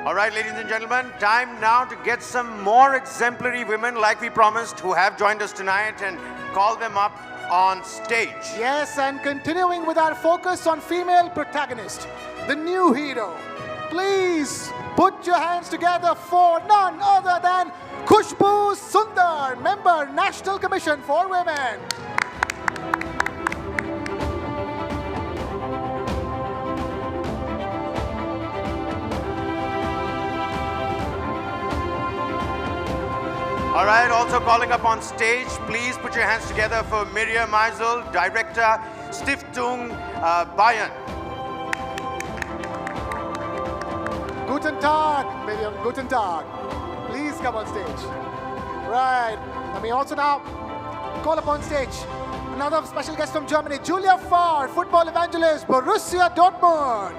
All right, ladies and gentlemen, time now to get some more exemplary women like we promised who have joined us tonight and call them up on stage. Yes, and continuing with our focus on female protagonists, the new hero. Please put your hands together for none other than Kushboo Sundar, member, National Commission for Women. All right, also calling up on stage, please put your hands together for Mirjam Eisele, Director, Stiftung Bayern. Guten Tag, Mirjam, guten Tag. Please come on stage. Right, let me also now call up on stage another special guest from Germany, Julia Farr, football evangelist, Borrusia Dortmund.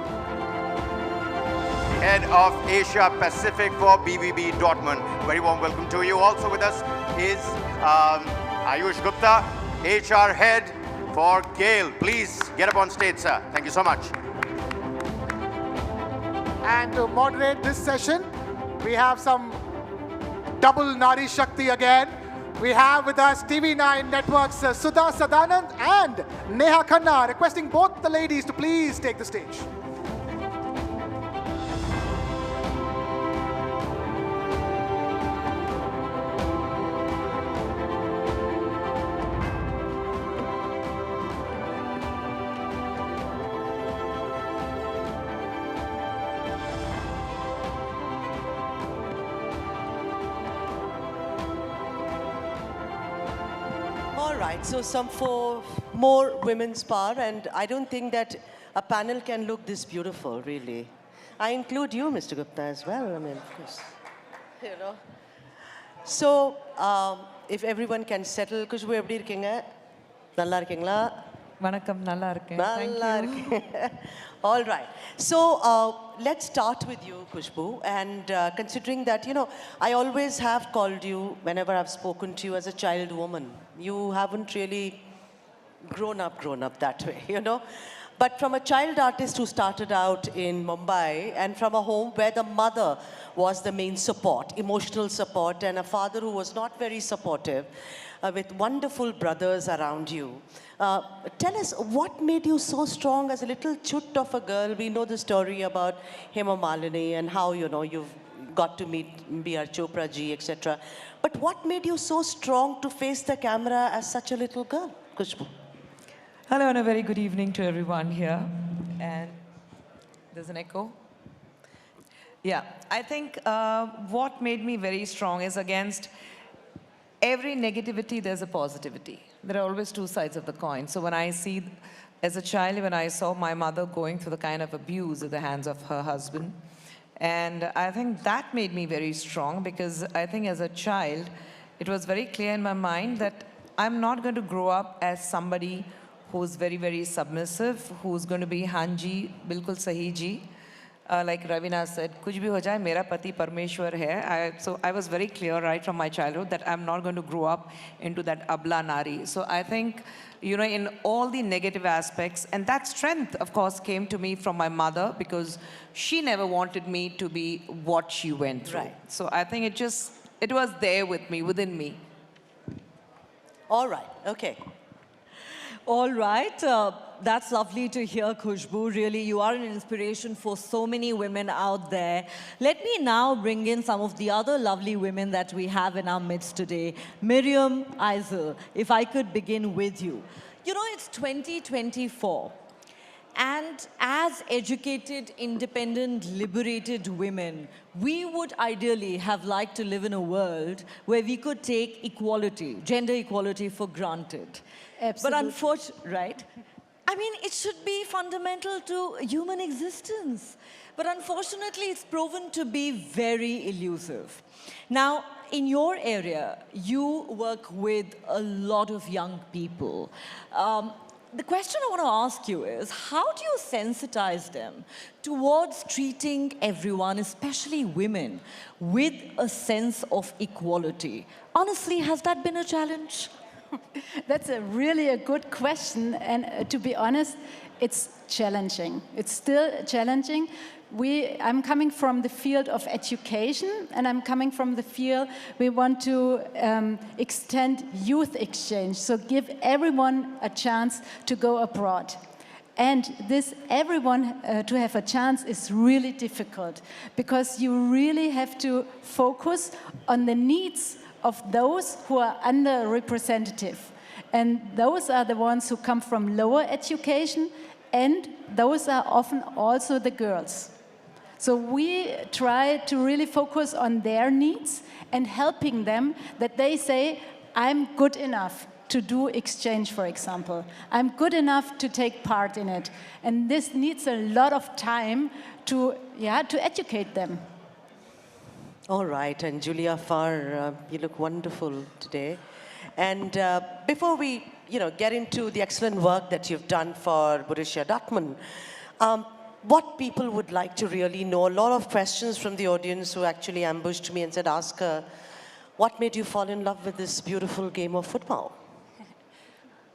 Head of Asia Pacific for BVB Dortmund. Very warm welcome to you. Also with us is Ayush Gupta, HR Head for GAIL. Please get up on stage, sir. Thank you so much. And to moderate this session, we have some double Nari Shakti again. We have with us TV9 Network's Sudha, Sadhanand and Neha Khanna, requesting both the ladies to please take the stage. All right, so some for more women's power, and I don't think that a panel can look this beautiful, really. I include you, Mr. Gupta, as well. I mean, of course, you know. So, if everyone can settle, Kushboo, எப்படி இருக்கீங்க? நல்லா இருக்கீங்களா? வணக்கம், நல்லா இருக்கேன். நல்லா இருக்கேன். All right. So, let's start with you, Kushboo. And considering that, you know, I always have called you, whenever I've spoken to you, as a child woman. You haven't really grown up that way, you know. But from a child artist who started out in Mumbai and from a home where the mother was the main support, emotional support, and a father who was not very supportive, with wonderful brothers around you. Tell us, what made you so strong as a little chut of a girl? We know the story about Hema Malini and how, you know, you've got to meet B.R. Chopra ji, etc. But what made you so strong to face the camera as such a little girl, Kushboo? Hello and a very good evening to everyone here. And there's an echo. Yeah, I think what made me very strong is against every negativity, there's a positivity. There are always two sides of the coin. So when I see, as a child, when I saw my mother going through the kind of abuse at the hands of her husband, and I think that made me very strong, because I think as a child, it was very clear in my mind that I'm not going to grow up as somebody who's very, very submissive, who's going to be Hanji, Bilkul Sahi ji. Like Ravina said, kuch bhi ho jaye, mera pati Parmeshwar hai. So I was very clear right from my childhood that I'm not going to grow up into that abla nari. So I think, you know, in all the negative aspects, and that strength, of course, came to me from my mother, because she never wanted me to be what she went through. Right. So I think it was there with me, within me. All right, okay. All right. That's lovely to hear, Kushboo. Really, you are an inspiration for so many women out there. Let me now bring in some of the other lovely women that we have in our midst today. Mirjam Eisele, if I could begin with you. You know, it's 2024. And as educated, independent, liberated women, we would ideally have liked to live in a world where we could take equality, gender equality, for granted. Absolutely. But unfortunately, right? I mean, it should be fundamental to human existence. But unfortunately, it's proven to be very elusive. Now, in your area, you work with a lot of young people. The question I want to ask you is, how do you sensitize them towards treating everyone, especially women, with a sense of equality? Honestly, has that been a challenge? That's really a good question, and to be honest, it's challenging. It's still challenging. I'm coming from the field of education, and I'm coming from the field we want to extend youth exchange, so give everyone a chance to go abroad. And this everyone to have a chance is really difficult, because you really have to focus on the needs of those who are underrepresented. And those are the ones who come from lower education, and those are often also the girls. So we try to really focus on their needs and helping them, that they say, I'm good enough to do exchange, for example. I'm good enough to take part in it. And this needs a lot of time to educate them. All right, and Julia Farr, you look wonderful today. And before we get into the excellent work that you've done for Borrusia Dortmund, what people would like to really know, a lot of questions from the audience who actually ambushed me and said, ask her, what made you fall in love with this beautiful game of football?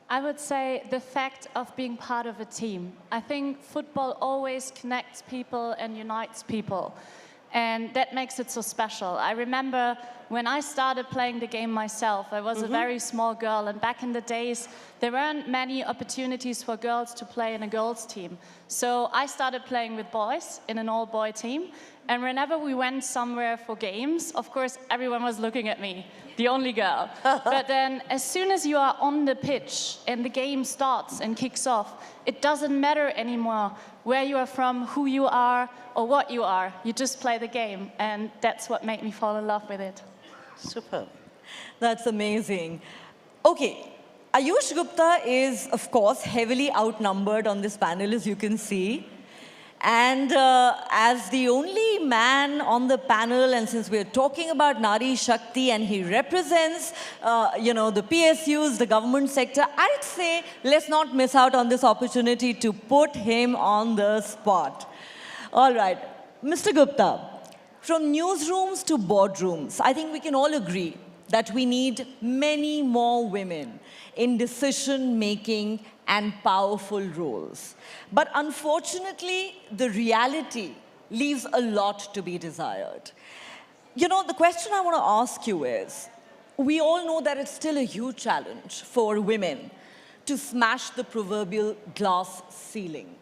I would say the fact of being part of a team. I think football always connects people and unites people. And that makes it so special. I remember when I started playing the game myself, I was a very small girl, and back in the days, there weren't many opportunities for girls to play in a girls' team. So I started playing with boys in an all-boy team, and whenever we went somewhere for games, of course, everyone was looking at me, the only girl. But then, as soon as you are on the pitch and the game starts and kicks off, it doesn't matter anymore where you are from, who you are, or what you are. You just play the game, and that's what made me fall in love with it. Superb. That's amazing. Okay, Ayush Gupta is, of course, heavily outnumbered on this panel, as you can see. And as the only man on the panel, and since we're talking about Nari Shakti, and he represents, the PSUs, the government sector, I'd say let's not miss out on this opportunity to put him on the spot. All right, Mr. Gupta, from newsrooms to boardrooms, I think we can all agree that we need many more women in decision-making and powerful roles. But unfortunately, the reality leaves a lot to be desired. The question I want to ask you is, we all know that it's still a huge challenge for women to smash the proverbial glass ceiling.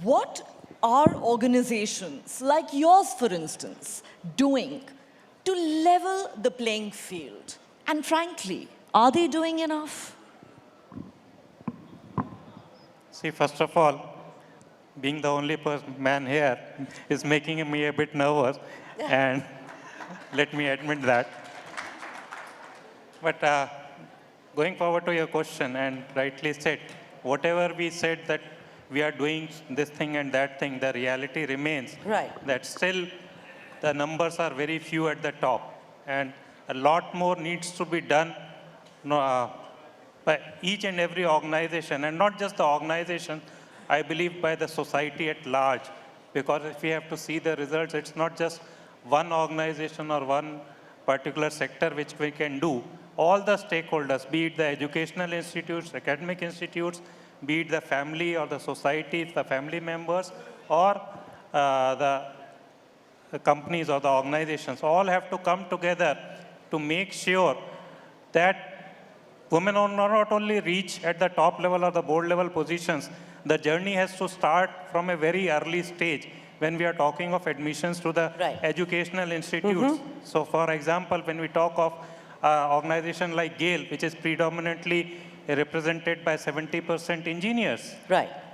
What are organizations like yours, for instance, doing to level the playing field? And frankly, are they doing enough? See, first of all, being the only man here is making me a bit nervous, and let me admit that. But going forward to your question, and rightly said, whatever we said that we are doing this thing and that thing, the reality remains that still the numbers are very few at the top, and a lot more needs to be done by each and every organization, and not just the organization, I believe by the society at large. Because if we have to see the results, it's not just one organization or one particular sector which we can do. All the stakeholders, be it the educational institutes, academic institutes, be it the family or the society, the family members, or the companies or the organizations, all have to come together to make sure that women will not only reach at the top level or the board level positions. The journey has to start from a very early stage when we are talking of admissions to the educational institutes. So for example, when we talk of organization like GAIL, which is predominantly represented by 70% engineers.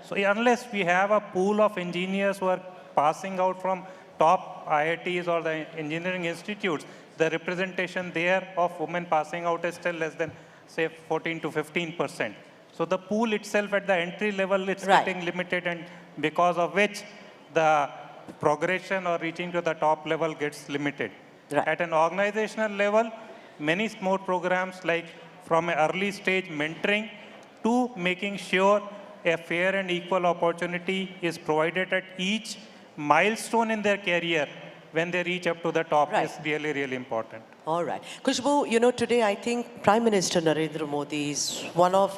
So unless we have a pool of engineers who are passing out from top IITs or the engineering institutes, the representation there of women passing out is still less than, say, 14 to 15%. So the pool itself at the entry level is getting limited, and because of which the progression or reaching to the top level gets limited. At an organizational level, many more programs like from an early stage mentoring to making sure a fair and equal opportunity is provided at each milestone in their career, when they reach up to the top Right. is really, really important. All right. Kushboo, you know, today I think Prime Minister Narendra Modi is one of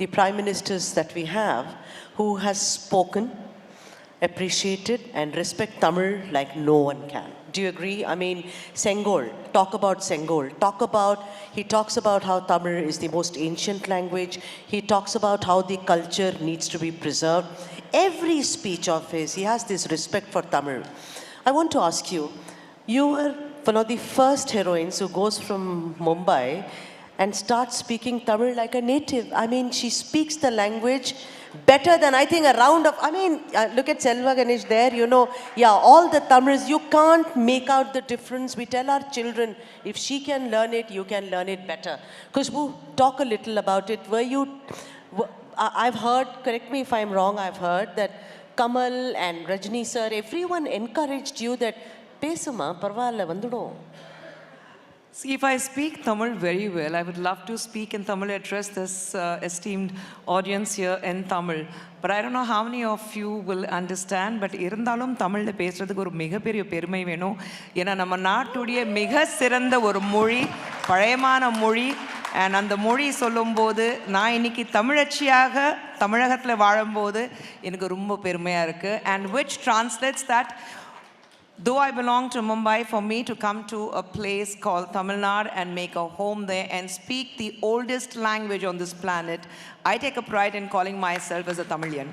the Prime Ministers that we have who has spoken, appreciated and respect Tamil like no one can. Do you agree? I mean, Sengol, talk about Sengol. He talks about how Tamil is the most ancient language. He talks about how the culture needs to be preserved. Every speech of his, he has this respect for Tamil. I want to ask you, you were one of the first heroines who goes from Mumbai and starts speaking Tamil like a native. I mean, she speaks the language better than I think look at Selva Ganesh there, you know, yeah, all the Tamils, you can't make out the difference. We tell our children, if she can learn it, you can learn it better. Kushboo, talk a little about it. I've heard, correct me if I'm wrong, I've heard that Kamal and Rajni sir, everyone encouraged you that, pesuma, parvalla, vandudum. See, if I speak Tamil very well, I would love to speak in Tamil, address this esteemed audience here in Tamil. But I don't know how many of you will understand, but irundhalum Tamil பேசுறதுக்கு ஒரு மிகப்பெரிய பெருமை வேணும். ஏன்னா நம்ம நாட்டுடைய மிக சிறந்த ஒரு மொழி, பழையமான மொழி, and அந்த மொழி சொல்லும்போது நான் இன்னைக்கு தமிழச்சியாக தமிழகத்துல வாழும்போது எனக்கு ரொம்ப பெருமையா இருக்கு, and which translates that though I belong to Mumbai, for me to come to a place called Tamil Nadu and make a home there and speak the oldest language on this planet, I take a pride in calling myself as a Tamilian.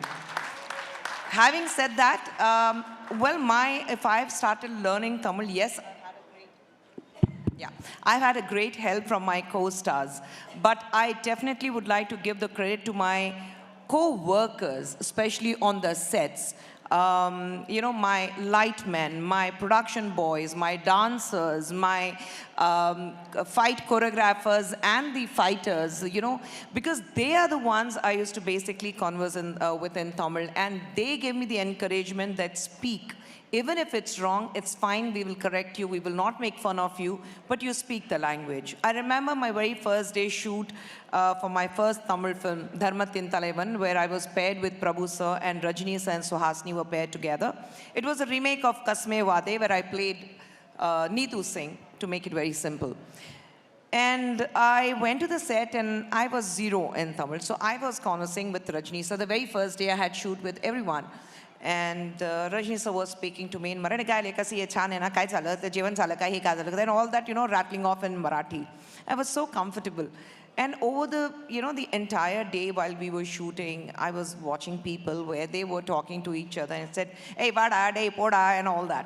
Having said that, if I've started learning Tamil, yes, I've had a great help from my co-stars. But I definitely would like to give the credit to my co-workers, especially on the sets. You know, my lightmen, my production boys, my dancers, my fight choreographers and the fighters, you know, because they are the ones I used to basically converse with in Tamil, and they gave me the encouragement that speak. Even if it's wrong, it's fine, we will correct you, we will not make fun of you, but you speak the language. I remember my very first day shoot for my first Tamil film, Dharmathin Thalaivan, where I was paired with Prabhu sir and Rajni sir and Suhasini were paired together. It was a remake of Kasme Wade, where I played Neetu Singh, to make it very simple. And I went to the set and I was zero in Tamil. So I was conversing with Rajni sir. The very first day I had shoot with everyone. And Rajni sir was speaking to me in Marathi, then all that, you know, rattling off in Marathi. I was so comfortable. And over the, you know, the entire day while we were shooting, I was watching people where they were talking to each other and said, hey, vada, hey, poda, and all that.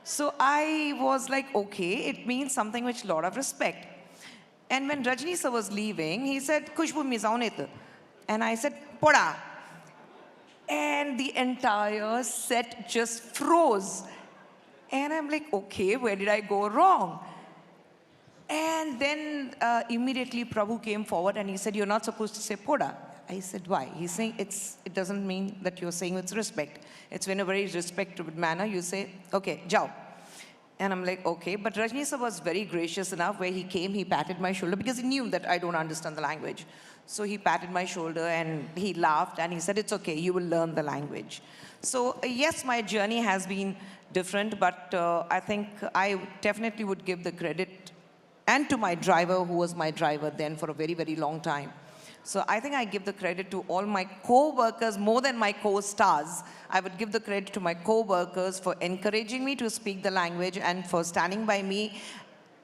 So I was like, okay, it means something which lot of respect. And when Rajni sir was leaving, he said, Kushboo mizaunit. And I said, poda. And the entire set just froze. And I'm like, okay, where did I go wrong? And then immediately Prabhu came forward and he said, you're not supposed to say poda. I said, why? He's saying it doesn't mean that you're saying with respect. It's in a very respectful manner. You say, okay, jao. And I'm like, okay. But Rajni sir was very gracious enough where he came, he patted my shoulder because he knew that I don't understand the language. So he patted my shoulder and he laughed and he said, it's okay, you will learn the language. So yes, my journey has been different, but I think I definitely would give the credit and to my driver, who was my driver then for a very, very long time. So I think I give the credit to all my co-workers more than my co-stars. I would give the credit to my co-workers for encouraging me to speak the language and for standing by me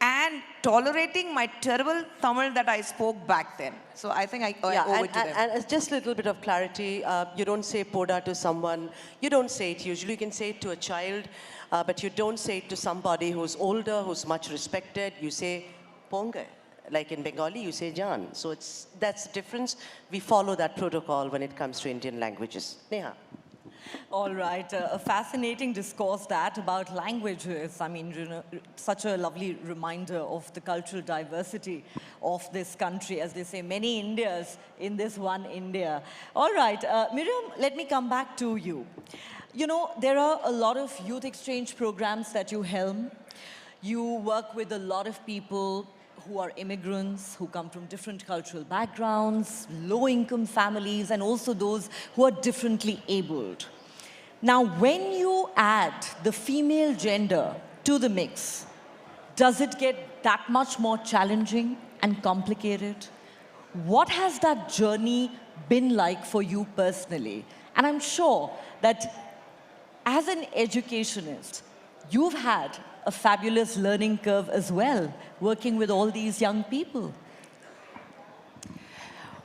and tolerating my terrible Tamil that I spoke back then. So I think I owe it to them. And just a little bit of clarity, you don't say poda to someone, you don't say it usually, you can say it to a child, but you don't say it to somebody who's older, who's much respected, you say ponga. Like in Bengali, you say Jan. So that's the difference. We follow that protocol when it comes to Indian languages. Neha. All right, a fascinating discourse that about languages. I mean, you know, such a lovely reminder of the cultural diversity of this country. As they say, many Indias in this one India. All right, Mirjam, let me come back to you. You know, there are a lot of youth exchange programs that you helm. You work with a lot of people who are immigrants, who come from different cultural backgrounds, low-income families, and also those who are differently abled. Now, when you add the female gender to the mix, does it get that much more challenging and complicated? What has that journey been like for you personally? And I'm sure that as an educationist, you've had a fabulous learning curve as well, working with all these young people.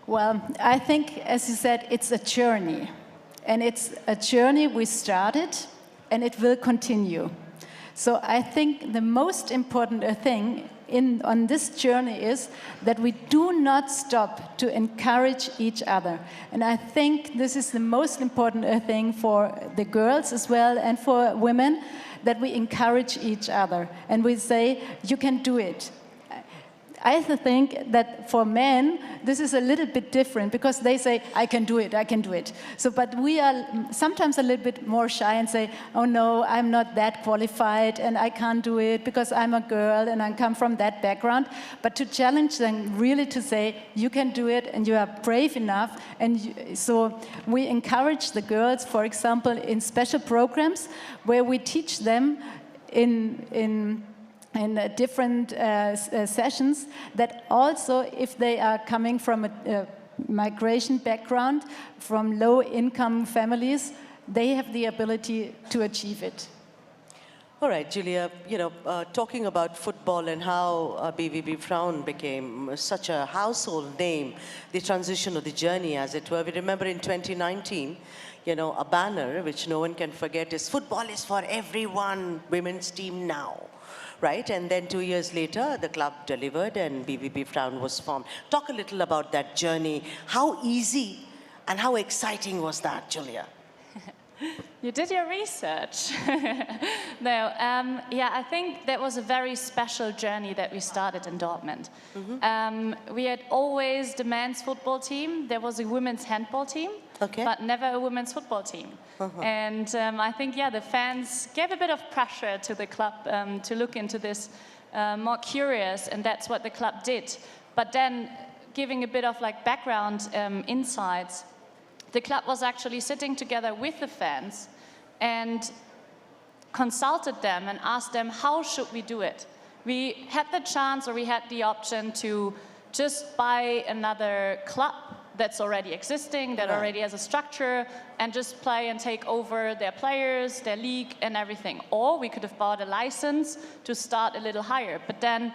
Well, I think, as you said, it's a journey. And it's a journey we started, and it will continue. So I think the most important thing on this journey is that we do not stop to encourage each other. And I think this is the most important thing for the girls as well and for women, that we encourage each other. And we say, you can do it. I think that for men, this is a little bit different because they say, I can do it, I can do it. So, but we are sometimes a little bit more shy and say, oh no, I'm not that qualified and I can't do it because I'm a girl and I come from that background. But to challenge them really to say, you can do it and you are brave enough. And so we encourage the girls, for example, in special programs where we teach them in different sessions that also if they are coming from a migration background, from low-income families, they have the ability to achieve it. All right, Julia, talking about football and how BVB Frauen became such a household name, the transition of the journey, as it were. We remember in 2019, a banner, which no one can forget, is "Football is for everyone, women's team now." Right? And then 2 years later, the club delivered and BVB Frauen was formed. Talk a little about that journey. How easy and how exciting was that, Julia? You did your research. No, yeah, I think that was a very special journey that we started in Dortmund. We had always the men's football team. There was a women's handball team, but never a women's football team. And I think, yeah, the fans gave a bit of pressure to the club to look into this more curious, and that's what the club did. But then, giving a bit of background insights, the club was actually sitting together with the fans and consulted them and asked them, how should we do it? We had the chance, or we had the option to just buy another club that's already existing, that already has a structure, and just play and take over their players, their league, and everything. Or we could have bought a license to start a little higher. But then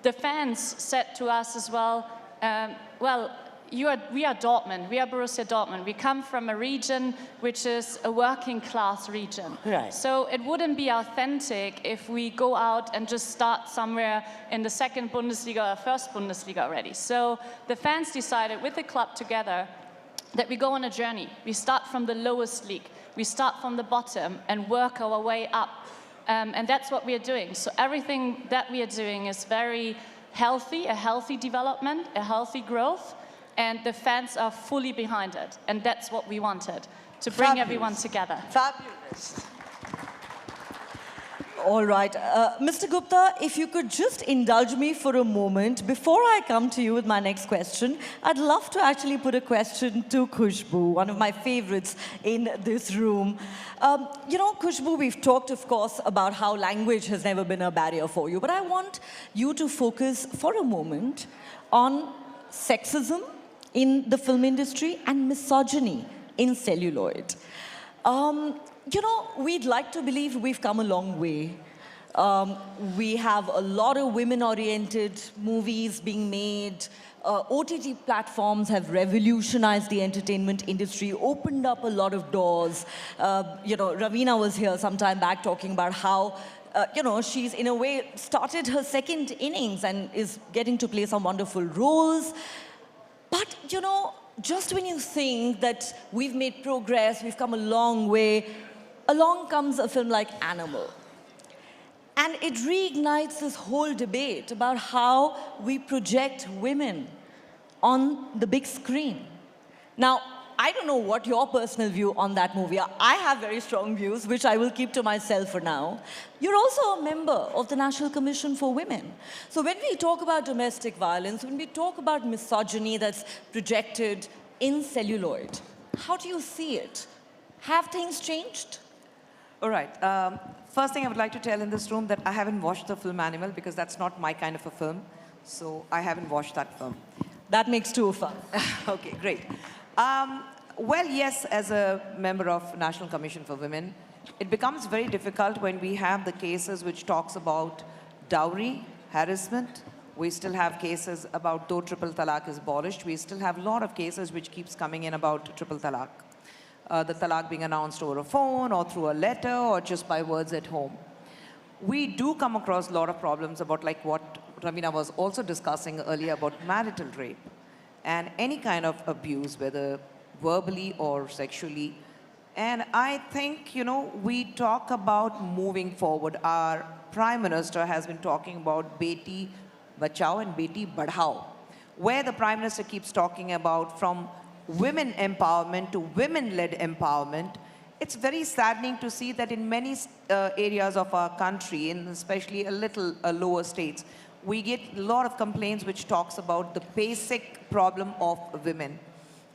the fans said to us as well, well, we are Dortmund, we are Borussia Dortmund. We come from a region which is a working class region. Right. So it wouldn't be authentic if we go out and just start somewhere in the second Bundesliga or first Bundesliga already. So the fans decided with the club together that we go on a journey. We start from the lowest league. We start from the bottom and work our way up. And that's what we are doing. So everything that we are doing is very healthy, a healthy development, a healthy growth. And the fans are fully behind it. And that's what we wanted, to bring everyone together. Fabulous. All right. Mr. Gupta, if you could just indulge me for a moment. Before I come to you with my next question, I'd love to actually put a question to Kushboo, one of my favorites in this room. Kushboo, we've talked, of course, about how language has never been a barrier for you. But I want you to focus for a moment on sexism in the film industry and misogyny in celluloid. We'd like to believe we've come a long way. We have a lot of women-oriented movies being made. OTT platforms have revolutionized the entertainment industry, opened up a lot of doors. Ravina was here some time back talking about how she's in a way started her second innings and is getting to play some wonderful roles. But, just when you think that we've made progress, we've come a long way, along comes a film like Animal. And it reignites this whole debate about how we project women on the big screen. Now, I don't know what your personal view on that movie are. I have very strong views, which I will keep to myself for now. You're also a member of the National Commission for Women. So when we talk about domestic violence, when we talk about misogyny that's projected in celluloid, how do you see it? Have things changed? All right. First thing I would like to tell in this room that I haven't watched the film Animal because that's not my kind of a film. So I haven't watched that film. That makes two of us. Okay, great. Well, yes, as a member of National Commission for Women, it becomes very difficult when we have the cases which talks about dowry, harassment. We still have cases about, though triple talaq is abolished, we still have a lot of cases which keeps coming in about triple talaq. The talaq being announced over a phone or through a letter or just by words at home. We do come across a lot of problems about like what Ravina was also discussing earlier about marital rape and any kind of abuse, whether verbally or sexually. And I think, you know, we talk about moving forward. Our Prime Minister has been talking about Beti Bachao and Beti Badhao, where the Prime Minister keeps talking about from women empowerment to women-led empowerment. It's very saddening to see that in many areas of our country, in especially a little lower states, we get a lot of complaints which talks about the basic problem of women.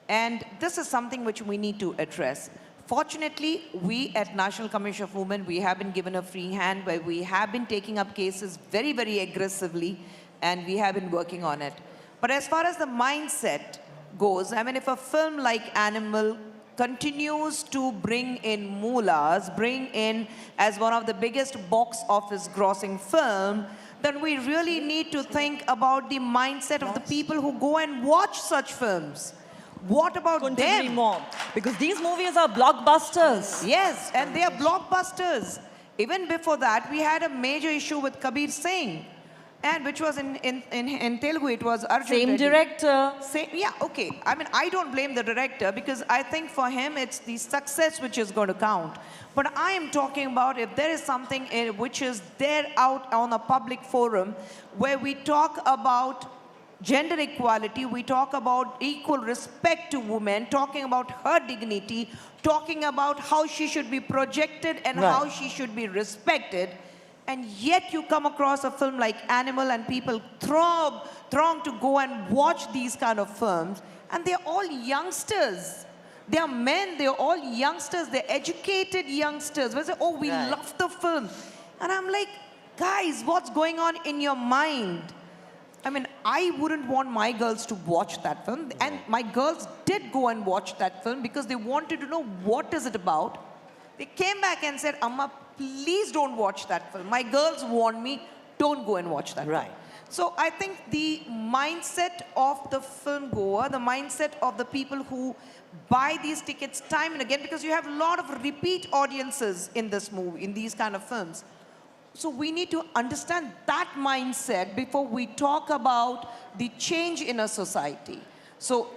And this is something which we need to address. Fortunately, we at National Commission of Women, we have been given a free hand where we have been taking up cases very, very aggressively, and we have been working on it. But as far as the mindset goes, I mean, if a film like Animal continues to bring in moolahs, bring in as one of the biggest box office grossing film, then we really need to think about the mindset of the people who go and watch such films. What about them? More. Because these movies are blockbusters. Yes, and they are blockbusters. Even before that, we had a major issue with Kabir Singh, and which was in Telugu, it was Arjun Same Reddy. director. Yeah, okay. I mean, I don't blame the director because I think for him, it's the success which is going to count. But I am talking about if there is something which is there out on a public forum where we talk about gender equality, we talk about equal respect to women, talking about her dignity, talking about how she should be projected and how she should be respected. And yet you come across a film like Animal and people throng to go and watch these kind of films. And they're all youngsters. They are men, they're all youngsters, they're educated youngsters. We say, oh, we love the film. And I'm like, guys, what's going on in your mind? I mean, I wouldn't want my girls to watch that film. And my girls did go and watch that film because they wanted to know what is it about. They came back and said, Amma, please don't watch that film. My girls warned me, don't go and watch that film. So I think the mindset of the film goer, the mindset of the people who buy these tickets time and again, because you have a lot of repeat audiences in this movie, in these kind of films. So we need to understand that mindset before we talk about the change in a society. So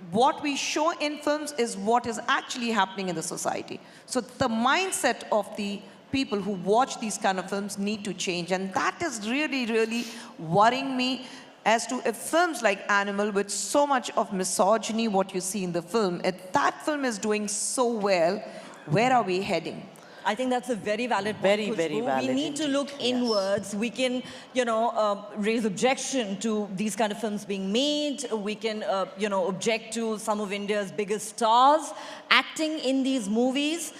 what we show in films is what is actually happening in the society. So the mindset of the people who watch these kind of films need to change. And that is really, really worrying me as to if films like Animal, with so much of misogyny, what you see in the film, if that film is doing so well, where are we heading? I think that's a very valid point, Very, Kushboo. very valid. We need to look inwards. We can, you know, raise objection to these kind of films being made. We can, you know, object to some of India's biggest stars acting in these movies.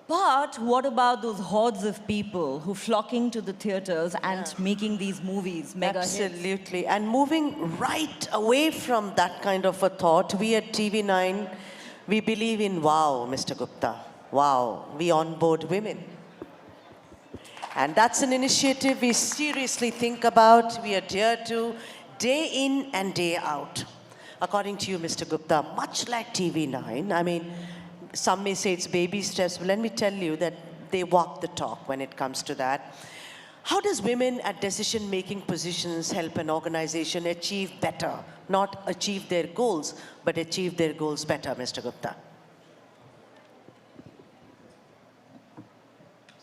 But what about those hordes of people who flocking to the theaters and making these movies mega hits? Absolutely. And moving right away from that kind of a thought, we at TV9, we believe in wow, Mr. Gupta. Wow, we onboard women. And that's an initiative we seriously think about, we adhere to day in and day out. According to you, Mr. Gupta, much like TV9, I mean, some may say it's baby steps, but let me tell you that they walk the talk when it comes to that. How does women at decision-making positions help an organization achieve better? Not achieve their goals, but achieve their goals better, Mr. Gupta?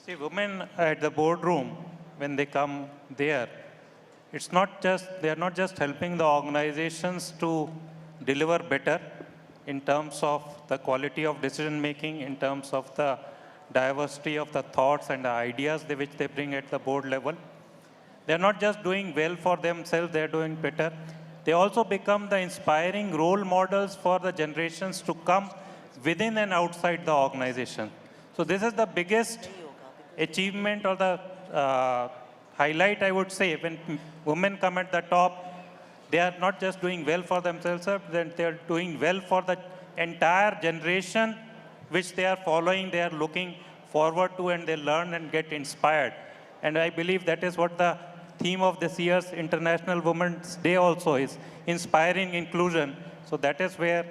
See, women at the boardroom, when they come there, it's not just, they are not just helping the organizations to deliver better in terms of the quality of decision making, in terms of the diversity of the thoughts and the ideas which they bring at the board level. They're not just doing well for themselves, they're doing better. They also become the inspiring role models for the generations to come within and outside the organization. So this is the biggest achievement or the highlight, I would say. When women come at the top, they are not just doing well for themselves, then they are doing well for the entire generation which they are following, they are looking forward to, and they learn and get inspired. And I believe that is what the theme of this year's International Women's Day also is, inspiring inclusion. So that is where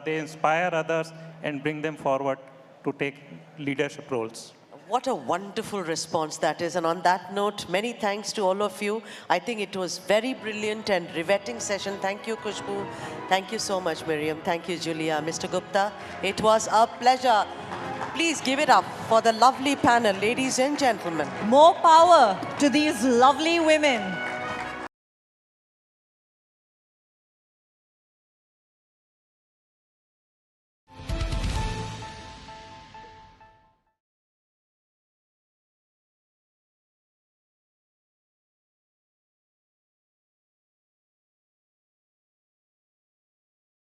they inspire others and bring them forward to take leadership roles. What a wonderful response that is. And on that note, many thanks to all of you. I think it was very brilliant and riveting session. Thank you, Kushboo. Thank you so much, Mirjam. Thank you, Julia. Mr. Gupta, it was a pleasure. Please give it up for the lovely panel, ladies and gentlemen. More power to these lovely women.